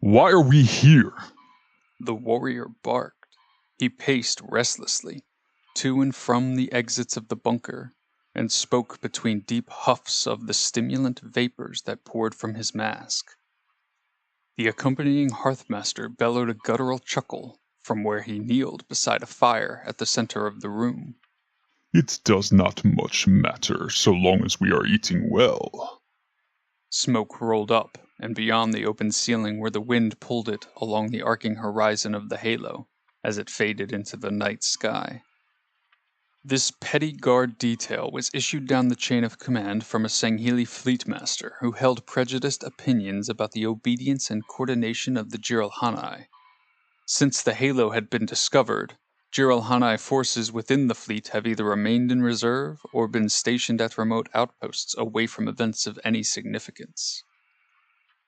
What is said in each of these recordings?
Why are we here? The warrior barked. He paced restlessly, to and from the exits of the bunker, and spoke between deep huffs of the stimulant vapors that poured from his mask. The accompanying hearthmaster bellowed a guttural chuckle from where he kneeled beside a fire at the center of the room. It does not much matter so long as we are eating well. Smoke rolled up and beyond the open ceiling where the wind pulled it along the arcing horizon of the halo as it faded into the night sky. This petty guard detail was issued down the chain of command from a Sangheili fleetmaster who held prejudiced opinions about the obedience and coordination of the Jiralhanai. Since the halo had been discovered, Jiralhanai forces within the fleet have either remained in reserve or been stationed at remote outposts away from events of any significance.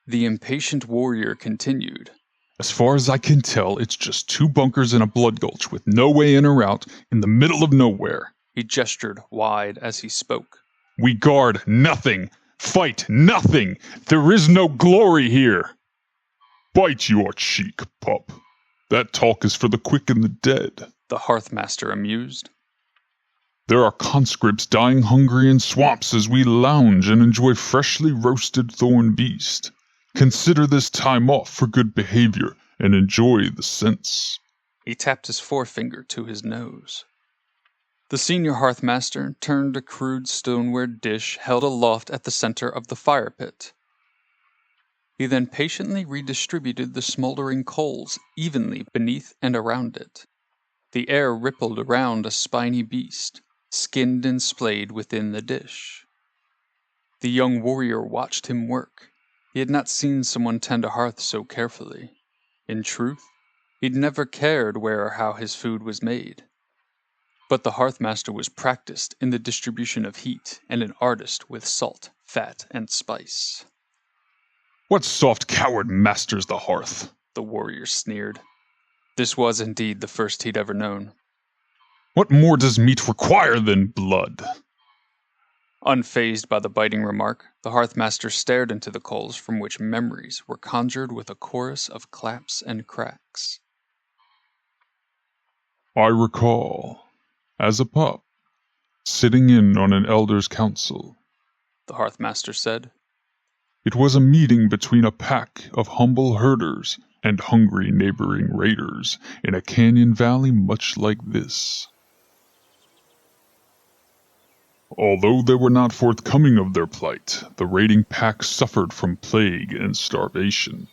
The impatient warrior continued. As far as I can tell, it's just 2 bunkers and a blood gulch with no way in or out in the middle of nowhere. He gestured wide as he spoke. We guard nothing. Fight nothing. There is no glory here. Bite your cheek, pup. That talk is for the quick and the dead. The hearthmaster amused. There are conscripts dying hungry in swamps as we lounge and enjoy freshly roasted Thorn Beast. Consider this time off for good behavior and enjoy the scents. He tapped his forefinger to his nose. The senior hearthmaster turned a crude stoneware dish held aloft at the center of the fire pit. He then patiently redistributed the smoldering coals evenly beneath and around it. The air rippled around a spiny beast, skinned and splayed within the dish. The young warrior watched him work. He had not seen someone tend a hearth so carefully. In truth, he'd never cared where or how his food was made. But the hearthmaster was practiced in the distribution of heat and an artist with salt, fat, and spice. What soft coward masters the hearth? The warrior sneered. This was indeed the first he'd ever known. What more does meat require than blood? Unfazed by the biting remark, the hearthmaster stared into the coals from which memories were conjured with a chorus of claps and cracks. I recall, as a pup, sitting in on an elder's council, the hearthmaster said. It was a meeting between a pack of humble herders and hungry neighboring raiders in a canyon valley much like this. Although they were not forthcoming of their plight, the raiding pack suffered from plague and starvation.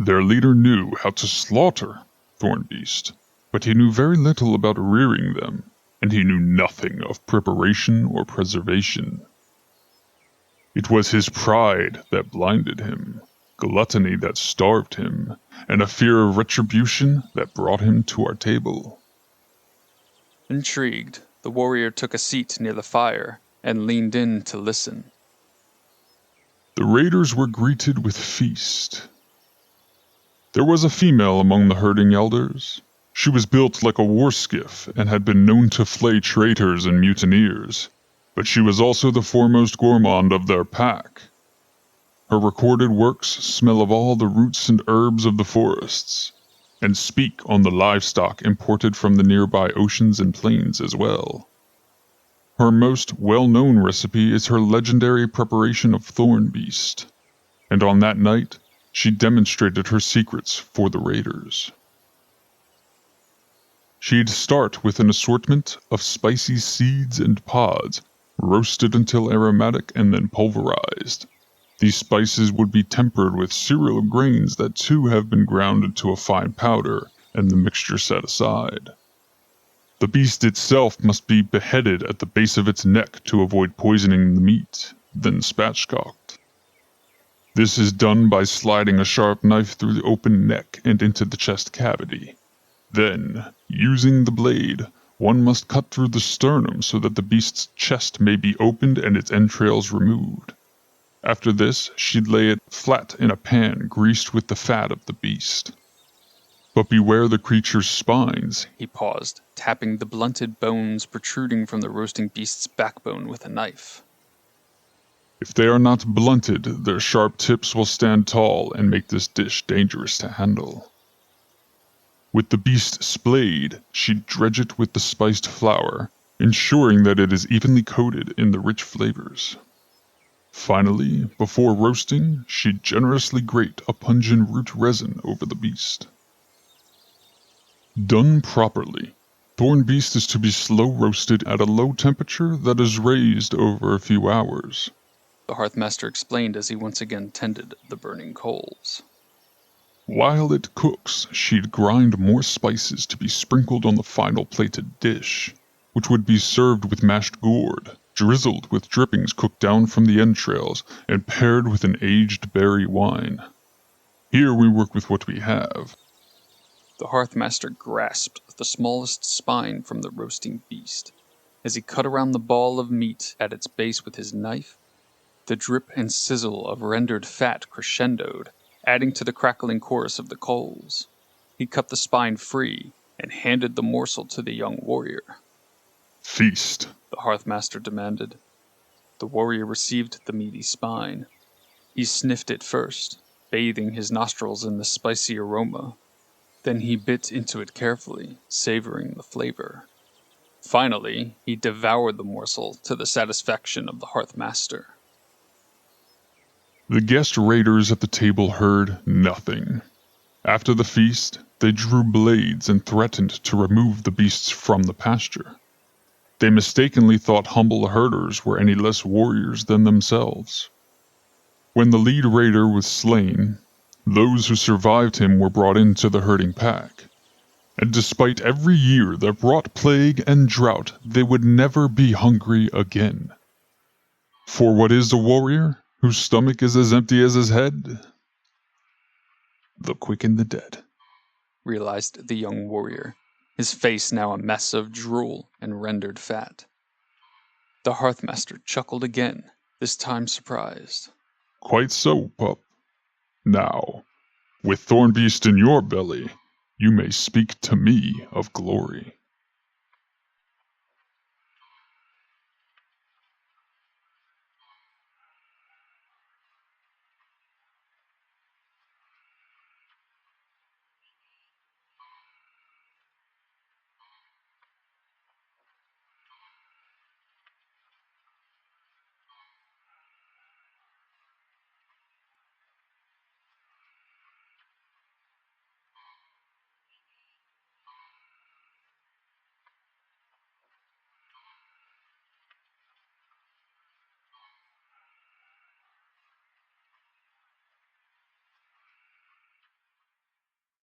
Their leader knew how to slaughter Thorn Beast, but he knew very little about rearing them, and he knew nothing of preparation or preservation. It was his pride that blinded him, gluttony that starved him, and a fear of retribution that brought him to our table. Intrigued, the warrior took a seat near the fire and leaned in to listen. The raiders were greeted with feast. There was a female among the herding elders. She was built like a war skiff and had been known to flay traitors and mutineers, but she was also the foremost gourmand of their pack. Her recorded works smell of all the roots and herbs of the forests, and speak on the livestock imported from the nearby oceans and plains as well. Her most well-known recipe is her legendary preparation of Thorn Beast, and on that night, she demonstrated her secrets for the raiders. She'd start with an assortment of spicy seeds and pods, roasted until aromatic and then pulverized. These spices would be tempered with cereal grains that too have been ground into a fine powder and the mixture set aside. The beast itself must be beheaded at the base of its neck to avoid poisoning the meat, then spatchcocked. This is done by sliding a sharp knife through the open neck and into the chest cavity. Then, using the blade, one must cut through the sternum so that the beast's chest may be opened and its entrails removed. After this, she'd lay it flat in a pan greased with the fat of the beast. But beware the creature's spines. He paused, tapping the blunted bones protruding from the roasting beast's backbone with a knife. If they are not blunted, their sharp tips will stand tall and make this dish dangerous to handle. With the beast splayed, she'd dredge it with the spiced flour, ensuring that it is evenly coated in the rich flavors. Finally, before roasting, she'd generously grate a pungent root resin over the beast. Done properly, Thorn Beast is to be slow roasted at a low temperature that is raised over a few hours, the Hearthmaster explained as he once again tended the burning coals. While it cooks, she'd grind more spices to be sprinkled on the final plated dish, which would be served with mashed gourd, drizzled with drippings cooked down from the entrails, and paired with an aged berry wine. Here we work with what we have. The Hearthmaster grasped the smallest spine from the roasting beast. As he cut around the ball of meat at its base with his knife, the drip and sizzle of rendered fat crescendoed, adding to the crackling chorus of the coals. He cut the spine free and handed the morsel to the young warrior. Feast, the Hearthmaster demanded. The warrior received the meaty spine. He sniffed it first, bathing his nostrils in the spicy aroma. Then he bit into it carefully, savoring the flavor. Finally, he devoured the morsel to the satisfaction of the Hearthmaster. The guest raiders at the table heard nothing. After the feast, they drew blades and threatened to remove the beasts from the pasture. They mistakenly thought humble herders were any less warriors than themselves. When the lead raider was slain, those who survived him were brought into the herding pack. And despite every year that brought plague and drought, they would never be hungry again. For what is a warrior whose stomach is as empty as his head? The quick and the dead, realized the young warrior, his face now a mess of drool and rendered fat. The Hearthmaster chuckled again, this time surprised. Quite so, pup. Now, with Thorn Beast in your belly, you may speak to me of glory.